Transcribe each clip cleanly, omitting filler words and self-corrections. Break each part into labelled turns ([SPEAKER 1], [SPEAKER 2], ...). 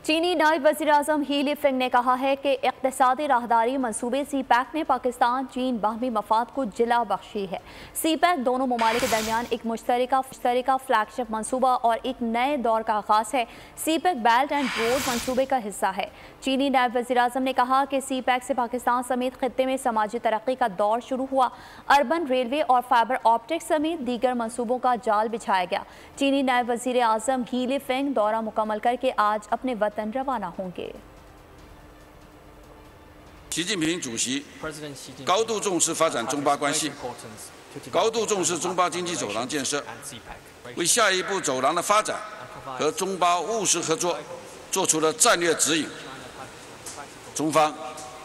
[SPEAKER 1] चीनी नायब वज़ीर-ए-आज़म ही लिफेंग ने कहा है कि इक़्तिसादी राहदारी मंसूबे CPEC ने पाकिस्तान चीन बाहमी मफाद को जिला बख्शी है। CPEC दोनों ममालिक के दरमियान एक मुश्तरका फ्लैगशिप मंसूबा और एक नए दौर का आगाज़ है। CPEC बेल्ट एंड रोड मंसूबे का हिस्सा है। चीनी नायब वज़ीर-ए-आज़म ने कहा कि CPEC से पाकिस्तान समेत खित्ते में समाजी तरक्की का दौर शुरू हुआ। अर्बन रेलवे और फाइबर ऑप्टिक्स समेत दीगर मंसूबों का जाल बिछाया गया। चीनी नायब वज़ीर-ए-आज़म ही लिफेंग दौरा मुकम्मल करके आज अपने वतन रवाना होंगे।
[SPEAKER 2] 习近平主席高度重视发展中巴关系，高度重视中巴经济走廊建设，为下一步走廊的发展和中巴务实合作做出了战略指引。中方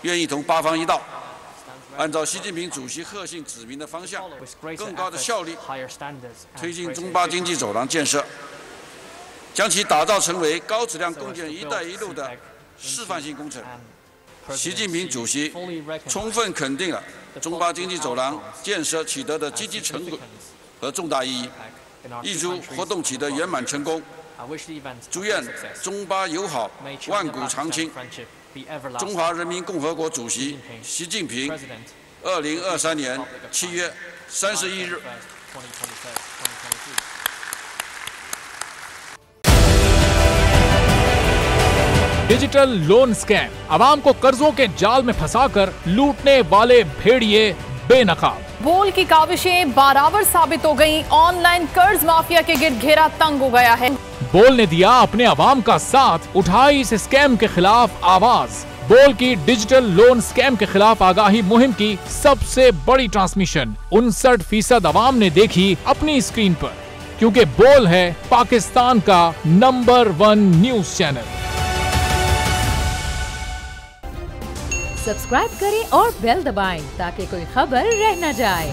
[SPEAKER 2] 愿意同巴方一道，按照习近平主席贺信指明的方向，更高的效率推进中巴经济走廊建设，将其打造成为高质量共建“一带一路”的示范性工程。习近平主席充分肯定了中巴经济走廊建设取得的积极成果和重大意义，预祝活动取得圆满成功，祝愿中巴友好万古长青。中华人民共和国主席习近平2023年7月31日。
[SPEAKER 3] डिजिटल लोन स्कैम, आवाम को कर्जों के जाल में फंसाकर लूटने वाले भेड़िए बेनकाब।
[SPEAKER 4] बोल की काविशें बाराबर साबित हो गईं। ऑनलाइन कर्ज माफिया के गिर्द घेरा तंग हो गया है।
[SPEAKER 3] बोल ने दिया अपने आवाम का साथ, उठाई इस स्कैम के खिलाफ आवाज। बोल की डिजिटल लोन स्कैम के खिलाफ आगाही मुहिम की सबसे बड़ी ट्रांसमिशन 59% आवाम ने देखी अपनी स्क्रीन पर, क्योंकि बोल है पाकिस्तान का नंबर 1 न्यूज चैनल।
[SPEAKER 5] सब्सक्राइब करें और बेल दबाएं ताकि कोई खबर रह न जाए।